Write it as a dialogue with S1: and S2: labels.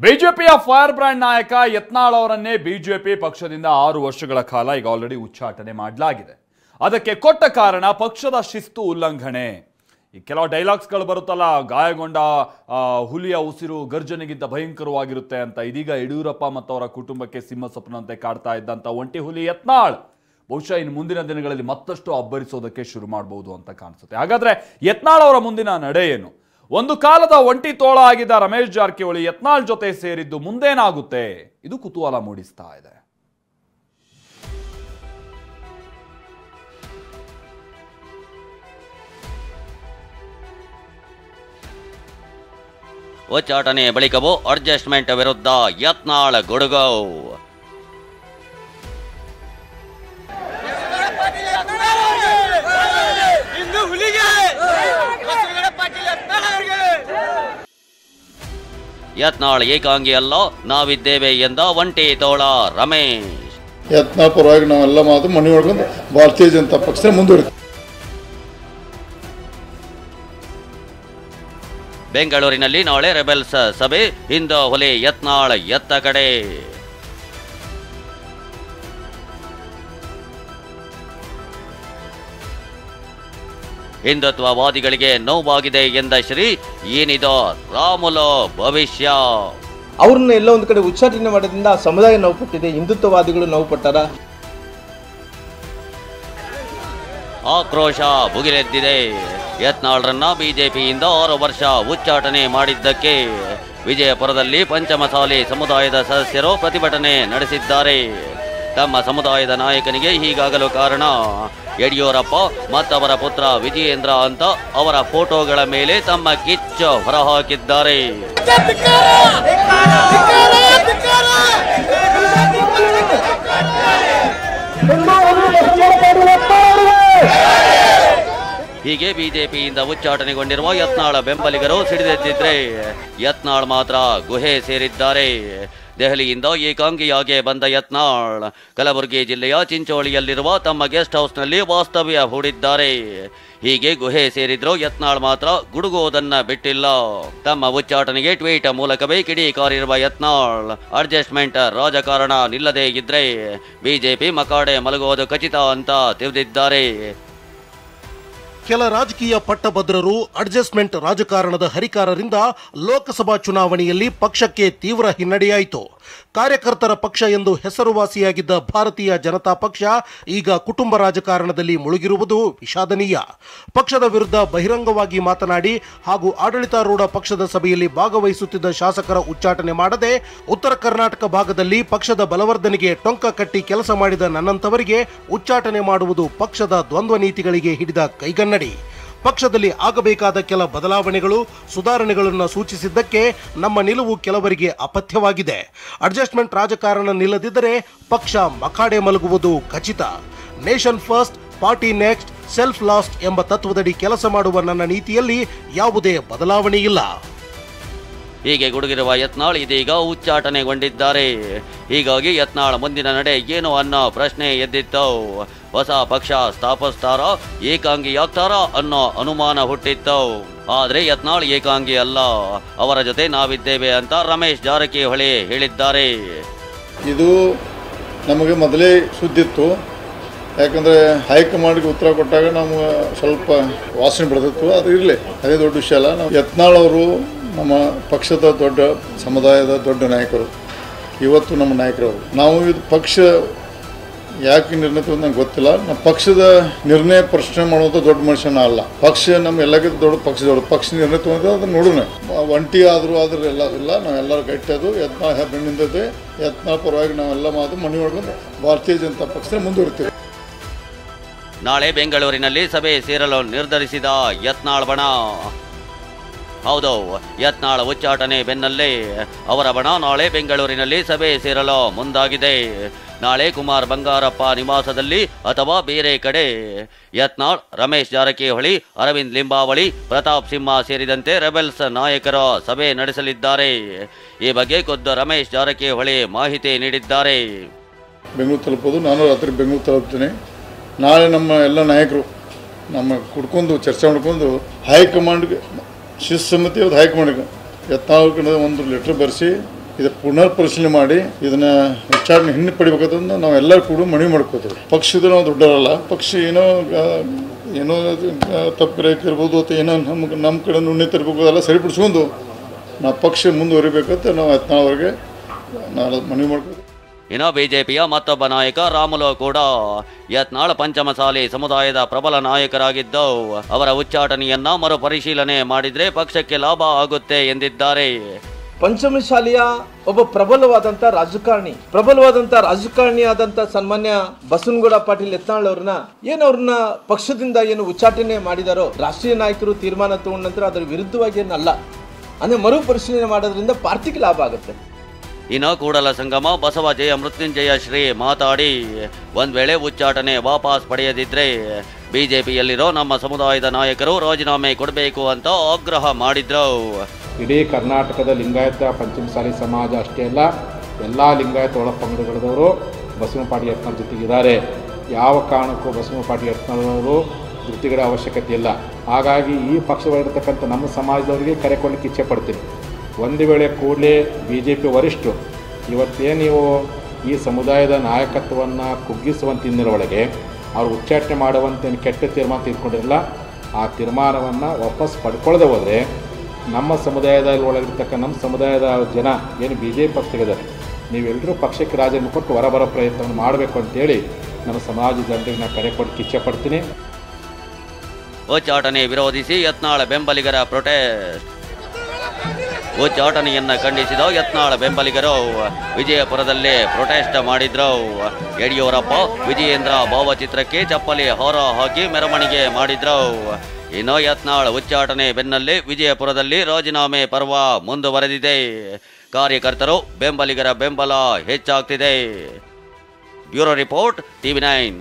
S1: ಬಿಜೆಪಿಯ fire brand ನಾಯಕ ಯತ್ನಾಳ್ ಅವರನ್ನೇ ಬಿಜೆಪಿ ಪಕ್ಷದಿಂದ 6 ವರ್ಷಗಳ ಕಾಲ ಈಗ ಆಲ್ರೆಡಿ ಉಚ್ಚಾಟನೆ ಮಾಡಲಾಗಿದೆ. ಅದಕ್ಕೆ ಕೊಟ್ಟ ಕಾರಣ ಪಕ್ಷದ ಶಿಸ್ತು ಉಲ್ಲಂಘನೆ. ಈ ಕೆಲವು ಡೈಲಾಗ್ಸ್ಗಳು ಬರುತ್ತಲ್ಲ, ಗಾಯಗೊಂಡ ಹುಲಿಯ ಉಸಿರು ಗರ್ಜನೆಗಿಂತ ಭಯಂಕರವಾಗಿರುತ್ತೆ ಅಂತ. ಇದೀಗ ಯಡಿಯೂರಪ್ಪ ಮತ್ತು ಅವರ ಕುಟುಂಬಕ್ಕೆ ಸಿಂಹ ಸ್ವಪ್ನಂತೆ ಕಾಡ್ತಾ ಇದ್ದಂಥ ಒಂಟಿ ಹುಲಿ ಯತ್ನಾಳ್ ಬಹುಶಃ ಇನ್ನು ಮುಂದಿನ ದಿನಗಳಲ್ಲಿ ಮತ್ತಷ್ಟು ಅಬ್ಬರಿಸೋದಕ್ಕೆ ಶುರು ಮಾಡಬಹುದು ಅಂತ ಕಾಣಿಸುತ್ತೆ. ಹಾಗಾದ್ರೆ ಯತ್ನಾಳ್ ಅವರ ಮುಂದಿನ ನಡೆ ಏನು? ಒಂದು ಕಾಲದ ಒಂಟಿ ತೋಳ ಆಗಿದ್ದ ರಮೇಶ್ ಜಾರಕಿಹೊಳಿ ಯತ್ನಾಳ್ ಜೊತೆ ಸೇರಿದ್ದು ಮುಂದೇನಾಗುತ್ತೆ? ಇದು ಕುತೂಹಲ ಮೂಡಿಸ್ತಾ ಇದೆ.
S2: ಉಚ್ಚಾಟನೆ ಬಳಿಕವೂ ಅಡ್ಜಸ್ಟ್ಮೆಂಟ್ ವಿರುದ್ಧ ಯತ್ನಾಳ್ ಗುಡುಗು. ಯತ್ನಾಳ್ ಏಕಾಂಗಿ ಅಲ್ಲ, ನಾವಿದ್ದೇವೆ ಎಂದ ಒಂಟಿ ತೋಳ ರಮೇಶ್.
S3: ಯತ್ನಾಳ್ ಪರವಾಗಿ ನಾವೆಲ್ಲ ಮಾತು ಮನೆ ಮಾಡ್ಕೊಂಡು ಭಾರತೀಯ ಜನತಾ ಪಕ್ಷ ಮುಂದುವರಿತು.
S2: ಬೆಂಗಳೂರಿನಲ್ಲಿ ನಾಳೆ ರೆಬೆಲ್ಸ್ ಸಭೆ, ಇಂದು ಹುಲಿ ಯತ್ನಾಳ್ ಎತ್ತ ಕಡೆ. ಹಿಂದುತ್ವವಾದಿಗಳಿಗೆ ನೋವಾಗಿದೆ ಎಂದ ಶ್ರೀ, ಏನಿದು ರಾಮುಲು ಭವಿಷ್ಯ?
S4: ಅವ್ರನ್ನ ಎಲ್ಲ ಒಂದು ಕಡೆ ಉಚ್ಚಾಟನೆ ಮಾಡೋದ್ರಿಂದ ಸಮುದಾಯ ನೋವು ಪಟ್ಟಿದೆ, ಹಿಂದುತ್ವವಾದಿಗಳು ನೋವು ಪಟ್ಟಾರ.
S2: ಆಕ್ರೋಶ ಭುಗಿಲೆದ್ದಿದೆ. ಯತ್ನಾಳ್ರನ್ನ ಬಿಜೆಪಿಯಿಂದ 6 ವರ್ಷ ಉಚ್ಚಾಟನೆ ಮಾಡಿದ್ದಕ್ಕೆ ವಿಜಯಪುರದಲ್ಲಿ ಪಂಚಮಸಾಲಿ ಸಮುದಾಯದ ಸದಸ್ಯರು ಪ್ರತಿಭಟನೆ ನಡೆಸಿದ್ದಾರೆ. ತಮ್ಮ ಸಮುದಾಯದ ನಾಯಕನಿಗೆ ಹೀಗಾಗಲು ಕಾರಣ ಯಡಿಯೂರಪ್ಪ ಮತ್ತವರ ಪುತ್ರ ವಿಜಯೇಂದ್ರ ಅಂತ ಅವರ ಫೋಟೋಗಳ ಮೇಲೆ ತಮ್ಮ ಕಿಚ್ಚು ಹೊರಹಾಕಿದ್ದಾರೆ. ಹೀಗೆ ಬಿಜೆಪಿಯಿಂದ ಉಚ್ಚಾಟನೆಗೊಂಡಿರುವ ಯತ್ನಾಳ್ ಬೆಂಬಲಿಗರು ಸಿಡಿದೆದ್ದಿದ್ರೆ, ಯತ್ನಾಳ್ ಮಾತ್ರ ಗುಹೆ ಸೇರಿದ್ದಾರೆ. ದೆಹಲಿಯಿಂದ ಏಕಾಂಗಿಯಾಗಿ ಬಂದ ಯತ್ನಾಳ್ ಕಲಬುರಗಿ ಜಿಲ್ಲೆಯ ಚಿಂಚೋಳಿಯಲ್ಲಿರುವ ತಮ್ಮ ಗೆಸ್ಟ್ ಹೌಸ್ನಲ್ಲಿ ವಾಸ್ತವ್ಯ ಹೂಡಿದ್ದಾರೆ. ಹೀಗೆ ಗುಹೆ ಸೇರಿದ್ರು ಯತ್ನಾಳ್ ಮಾತ್ರ ಗುಡುಗುವುದನ್ನ ಬಿಟ್ಟಿಲ್ಲ. ತಮ್ಮ ಉಚ್ಚಾಟನೆಗೆ ಟ್ವೀಟ್ ಮೂಲಕವೇ ಕಿಡಿಕಾರಿರುವ ಯತ್ನಾಳ್, ಅಡ್ಜಸ್ಟ್ಮೆಂಟ್ ರಾಜಕಾರಣ ನಿಲ್ಲದೇ ಇದ್ರೆ ಬಿಜೆಪಿ ಮಕಾಡೆ ಮಲಗುವುದು ಖಚಿತ ಅಂತ ತಿಳಿದಿದ್ದಾರೆ.
S5: ಕೆಲ ರಾಜಕೀಯ ಪಟ್ಟಭದ್ರರು ಅಡ್ಜಸ್ಟ್ಮೆಂಟ್ ರಾಜಕಾರಣದ ಹರಿಕಾರರಿಂದ ಲೋಕಸಭಾ ಚುನಾವಣೆಯಲ್ಲಿ ಪಕ್ಷಕ್ಕೆ ತೀವ್ರ ಹಿನ್ನಡೆಯಾಯಿತು. ಕಾರ್ಯಕರ್ತರ ಪಕ್ಷ ಎಂದು ಹೆಸರುವಾಸಿಯಾಗಿದ್ದ ಭಾರತೀಯ ಜನತಾ ಪಕ್ಷ ಈಗ ಕುಟುಂಬ ರಾಜಕಾರಣದಲ್ಲಿ ಮುಳುಗಿರುವುದು ವಿಷಾದನೀಯ. ಪಕ್ಷದ ವಿರುದ್ಧ ಬಹಿರಂಗವಾಗಿ ಮಾತನಾಡಿ ಹಾಗೂ ಆಡಳಿತಾರೂಢ ಪಕ್ಷದ ಸಭೆಯಲ್ಲಿ ಭಾಗವಹಿಸುತ್ತಿದ್ದ ಶಾಸಕರ ಉಚ್ಚಾಟನೆ ಮಾಡದೆ ಉತ್ತರ ಕರ್ನಾಟಕ ಭಾಗದಲ್ಲಿ ಪಕ್ಷದ ಬಲವರ್ಧನೆಗೆ ಟೊಂಕ ಕಟ್ಟಿ ಕೆಲಸ ಮಾಡಿದ ನನ್ನಂತವರಿಗೆ ಉಚ್ಚಾಟನೆ ಮಾಡುವುದು ಪಕ್ಷದ ದ್ವಂದ್ವ ನೀತಿಗಳಿಗೆ ಹಿಡಿದ ಕೈಗನ್ನಡಿ. ಪಕ್ಷದಲ್ಲಿ ಆಗಬೇಕಾದ ಕೆಲ ಬದಲಾವಣೆಗಳು ಸುಧಾರಣೆಗಳನ್ನು ಸೂಚಿಸಿದ್ದಕ್ಕೆ ನಮ್ಮ ನಿಲುವು ಕೆಲವರಿಗೆ ಅಪಥ್ಯವಾಗಿದೆ. ಅಡ್ಜಸ್ಟ್ಮೆಂಟ್ ರಾಜಕಾರಣ ನಿಲ್ಲದಿದ್ದರೆ ಪಕ್ಷ ಮಕಾಡೆ ಮಲಗುವುದು ಖಚಿತ. Nation first, party next, self last ಎಂಬ ತತ್ವದಡಿ ಕೆಲಸ ಮಾಡುವ ನನ್ನ ನೀತಿಯಲ್ಲಿ ಯಾವುದೇ ಬದಲಾವಣೆ ಇಲ್ಲ.
S2: ಹೀಗೆ ಗುಡುಗಿರುವ ಯತ್ನಾಳ್ ಇದೀಗ ಉಚ್ಚಾಟನೆಗೊಂಡಿದ್ದಾರೆ. ಹೀಗಾಗಿ ಯತ್ನಾಳ್ ಮುಂದಿನ ನಡೆ ಏನು ಅನ್ನೋ ಪ್ರಶ್ನೆ ಎದ್ದಿತ್ತು. ಹೊಸ ಪಕ್ಷ ಸ್ಥಾಪಿಸ್ತಾರ, ಏಕಾಂಗಿಯಾಗ್ತಾರ ಅನ್ನೋ ಅನುಮಾನ ಹುಟ್ಟಿತ್ತು. ಆದ್ರೆ ಯತ್ನಾಳ್ ಏಕಾಂಗಿ ಅಲ್ಲ, ಅವರ ಜೊತೆ ನಾವಿದ್ದೇವೆ ಅಂತ ರಮೇಶ್ ಜಾರಕಿಹೊಳಿ ಹೇಳಿದ್ದಾರೆ.
S3: ಇದು ನಮಗೆ ಮೊದಲೇ ಸುದ್ದಿತ್ತು. ಯಾಕಂದರೆ ಹೈಕಮಾಂಡ್ಗೆ ಉತ್ತರ ಕೊಟ್ಟಾಗ ನಾವು ಸ್ವಲ್ಪ ವಾಸನೆ ಬಿಡ್ತಿತ್ತು. ಅದು ಇರಲಿ, ಅದೇ ದೊಡ್ಡ ವಿಷಯ ಅಲ್ಲ. ನಾವು ಯತ್ನಾಳ್ ಅವರು ನಮ್ಮ ಪಕ್ಷದ ದೊಡ್ಡ ಸಮುದಾಯದ ದೊಡ್ಡ ನಾಯಕರು, ಇವತ್ತು ನಮ್ಮ ನಾಯಕರವರು. ನಾವು ಇದು ಪಕ್ಷ ಯಾಕೆ ನಿರ್ಣಯ ನಂಗೆ ಗೊತ್ತಿಲ್ಲ. ನಮ್ಮ ಪಕ್ಷದ ನಿರ್ಣಯ ಪ್ರಶ್ನೆ ಮಾಡೋದು ದೊಡ್ಡ ಮನುಷ್ಯನ ಅಲ್ಲ. ಪಕ್ಷ ನಮ್ಮ ಎಲ್ಲಕ್ಕಿಂತ ದೊಡ್ಡ ಪಕ್ಷ ನಿರ್ಣಯ ತೊಗೊಂಡ್ರೆ ಅದನ್ನು ನೋಡೋಣ. ಒಂಟಿ ಆದರೂ ಎಲ್ಲ ನಾವೆಲ್ಲರೂ ಗಟ್ಟಿದ್ದು ಯತ್ನಾಳ್ ಬೆನ್ನಿಂದದೆ. ಯತ್ನಾಳ್ ಪರವಾಗಿ ನಾವೆಲ್ಲ ಮಾತು ಮನೆ ಮಾಡ್ಕೊಂಡು ಭಾರತೀಯ ಜನತಾ ಪಕ್ಷ ಮುಂದುವರಿತೀವಿ.
S2: ನಾಳೆ ಬೆಂಗಳೂರಿನಲ್ಲಿ ಸಭೆ ಸೇರಲು ನಿರ್ಧರಿಸಿದ ಯತ್ನಾಳ್ ಬಣ. ಹೌದು, ಯತ್ನಾಳ್ ಉಚ್ಚಾಟನೆ ಬೆನ್ನಲ್ಲೇ ಅವರ ಬಣ ನಾಳೆ ಬೆಂಗಳೂರಿನಲ್ಲಿ ಸಭೆ ಸೇರಲು ಮುಂದಾಗಿದೆ. ನಾಳೆ ಕುಮಾರ್ ಬಂಗಾರಪ್ಪ ನಿವಾಸದಲ್ಲಿ ಅಥವಾ ಬೇರೆ ಕಡೆ ಯತ್ನಾಳ್, ರಮೇಶ್ ಜಾರಕಿಹೊಳಿ, ಅರವಿಂದ್ ಲಿಂಬಾವಳಿ, ಪ್ರತಾಪ್ ಸಿಂಹ ಸೇರಿದಂತೆ ರೆಬೆಲ್ಸ್ ನಾಯಕರ ಸಭೆ ನಡೆಸಲಿದ್ದಾರೆ. ಈ ಬಗ್ಗೆ ಖುದ್ದು ರಮೇಶ್ ಜಾರಕಿಹೊಳಿ ಮಾಹಿತಿ ನೀಡಿದ್ದಾರೆ.
S3: ಬೆಂಗಳೂರು ತಲುಪೋದು, ನಾನು ರಾತ್ರಿ ಬೆಂಗಳೂರು ತಲುಪ್ತೇನೆ. ನಾಳೆ ನಮ್ಮ ಎಲ್ಲ ನಾಯಕರು ನಮ್ಮ ಕುಡ್ಕೊಂಡು ಚರ್ಚೆ ಮಾಡ್ಕೊಂಡು ಹೈಕಮಾಂಡ್ಗೆ ಶಿಸ್ತು ಸಮಿತಿ ಹೈಕಮಾಂಡ್ಗೆ ಯತ್ನಾಳ್ ಒಂದು ಲೆಟ್ರ್ ಬರೆಸಿ ಇದು ಪುನರ್ ಪರಿಶೀಲನೆ ಮಾಡಿ ಇದನ್ನ ಉಚ್ಚಾಟನೆ ಹಿಂಪಡಿಬೇಕಂತ ನಾವು ಎಲ್ಲರೂ ಕೂಡ ಮನವಿ ಮಾಡ್ಕೋತೀವಿ. ಪಕ್ಷದ ನಾವು ದೊಡ್ಡವರಲ್ಲ, ಪಕ್ಷ ಏನೋ ತಪ್ಪಿರ್ಬೋದು ಅಥವಾ ಏನೋ ನಮ್ಮ ಕಡೆ ನುಣ್ಣೆ ತರಬೇಕು ಅದೆಲ್ಲ ಸರಿಪಡಿಸ್ಕೊಂಡು ನಾವು ಪಕ್ಷ ಮುಂದುವರಿಬೇಕಂತ ನಾವು ಯತ್ನಾಳ್ ನಾವು ಮನವಿ ಮಾಡ್ಕೋತೀವಿ.
S2: ಇನ್ನು ಬಿಜೆಪಿಯ ಮತ್ತೊಬ್ಬ ನಾಯಕ ರಾಮುಲು ಕೂಡ ಯತ್ನಾಳ್ ಪಂಚಮಸಾಲಿ ಸಮುದಾಯದ ಪ್ರಬಲ ನಾಯಕರಾಗಿದ್ದು ಅವರ ಉಚ್ಚಾಟನೆಯನ್ನ ಮರುಪರಿಶೀಲನೆ ಮಾಡಿದ್ರೆ ಪಕ್ಷಕ್ಕೆ ಲಾಭ ಆಗುತ್ತೆ ಎಂದಿದ್ದಾರೆ.
S4: ಪಂಚಮಶಾಲಿಯ ಒಬ್ಬ ಪ್ರಬಲವಾದಂಥ ರಾಜಕಾರಣಿ ಆದಂಥ ಸನ್ಮಾನ್ಯ ಬಸವನಗೌಡ ಪಾಟೀಲ್ ಯತ್ನಾಳ್ ಅವ್ರನ್ನ ಪಕ್ಷದಿಂದ ಏನು ಉಚ್ಚಾಟನೆ ಮಾಡಿದಾರೋ ರಾಷ್ಟ್ರೀಯ ನಾಯಕರು ತೀರ್ಮಾನ ತಗೊಂಡ ನಂತರ ಅದರ ವಿರುದ್ಧವಾಗಿ ಏನಲ್ಲ, ಅಂದರೆ ಮರುಪರಿಶೀಲನೆ ಮಾಡೋದ್ರಿಂದ ಪಾರ್ಟಿಗೆ ಲಾಭ ಆಗುತ್ತೆ.
S2: ಇನ್ನು ಕೂಡಲ ಸಂಗಮ ಬಸವ ಜಯ ಮೃತ್ಯುಂಜಯ ಶ್ರೀ ಮಾತಾಡಿ ಒಂದ್ ವೇಳೆ ಉಚ್ಚಾಟನೆ ವಾಪಸ್ ಪಡೆಯದಿದ್ರೆ ಬಿಜೆಪಿಯಲ್ಲಿರೋ ನಮ್ಮ ಸಮುದಾಯದ ನಾಯಕರು ರಾಜೀನಾಮೆ ಕೊಡಬೇಕು ಅಂತ ಆಗ್ರಹ ಮಾಡಿದ್ರು.
S6: ಇಡೀ ಕರ್ನಾಟಕದ ಲಿಂಗಾಯತ ಪಂಚಮಸಾಲಿ ಸಮಾಜ ಅಷ್ಟೇ ಅಲ್ಲ, ಎಲ್ಲ ಲಿಂಗಾಯತ ಒಳ ಪಂಗಡಗಳದವರು ಬಸವನಪಾಟಿ ಯತ್ನಾಳ್ ಜೊತೆಗಿದ್ದಾರೆ. ಯಾವ ಕಾರಣಕ್ಕೂ ಬಸವನಪಾಟಿ ಯತ್ನಾಳವರು ಜೊತೆಗಿಡೋ ಅವಶ್ಯಕತೆ ಇಲ್ಲ. ಹಾಗಾಗಿ ಈ ಪಕ್ಷದಲ್ಲಿರ್ತಕ್ಕಂಥ ನಮ್ಮ ಸಮಾಜದವರಿಗೆ ಕರೆ ಕೊಡಲಿಕ್ಕೆ ಇಚ್ಛೆ ಪಡ್ತೀನಿ. ಒಂದು ವೇಳೆ ಕೂಡಲೇ BJP ವರಿಷ್ಠರು ಇವತ್ತೇನು ನೀವು ಈ ಸಮುದಾಯದ ನಾಯಕತ್ವವನ್ನು ಕುಗ್ಗಿಸುವಂಥ ಹಿನ್ನೆಲೆಯೊಳಗೆ ಅವರು ಉಚ್ಚಾಟನೆ ಮಾಡುವಂತೆ ಕೆಟ್ಟ ತೀರ್ಮಾನ ತೆಗೆದುಕೊಂಡಿರಲ್ಲ, ಆ ತೀರ್ಮಾನವನ್ನು ವಾಪಸ್ ಪಡ್ಕೊಳ್ಳದೆ ಹೋದರೆ ನಮ್ಮ ಸಮುದಾಯದಲ್ಲಿ ಒಳಗಿರ್ತಕ್ಕ ನಮ್ಮ ಸಮುದಾಯದ ಜನ ಏನು BJP ಪಕ್ಷದಲ್ಲಿದ್ದಾರೆ, ನೀವೆಲ್ಲರೂ ಪಕ್ಷಕ್ಕೆ ರಾಜೀನಾಮೆ ಕೊಟ್ಟು ಹೊರಬರೋ ಪ್ರಯತ್ನವನ್ನು ಮಾಡಬೇಕು ಅಂತೇಳಿ ನಮ್ಮ ಸಮಾಜದ ಜನರಿಗೆ ನಾನು ಕರೆ ಕೊಡಲಿಕ್ಕೆ ಇಚ್ಛೆ ಪಡ್ತೀನಿ.
S2: ಉಚ್ಚಾಟನೆ ವಿರೋಧಿಸಿ ಯತ್ನಾಳ್ ಬೆಂಬಲಿಗರ ಪ್ರೊಟೆಸ್ಟ್. ಉಚ್ಚಾಟನೆಯನ್ನ ಖಂಡಿಸಿದ ಯತ್ನಾಳ್ ಬೆಂಬಲಿಗರು ವಿಜಯಪುರದಲ್ಲಿ ಪ್ರೊಟೆಸ್ಟ್ ಮಾಡಿದ್ರು. ಯಡಿಯೂರಪ್ಪ ವಿಜಯೇಂದ್ರ ಭಾವಚಿತ್ರಕ್ಕೆ ಚಪ್ಪಲಿ ಹಾರ ಹಾಕಿ ಮೆರವಣಿಗೆ ಮಾಡಿದ್ರು. ಇನ್ನು ಯತ್ನಾಳ್ ಉಚ್ಚಾಟನೆ ಬೆನ್ನಲ್ಲೇ ವಿಜಯಪುರದಲ್ಲಿ ರಾಜೀನಾಮೆ ಪರ್ವ ಮುಂದುವರೆದಿದೆ. ಕಾರ್ಯಕರ್ತರು ಬೆಂಬಲಿಗರ ಬೆಂಬಲ ಹೆಚ್ಚಾಗ್ತಿದೆ. Bureau report TV9.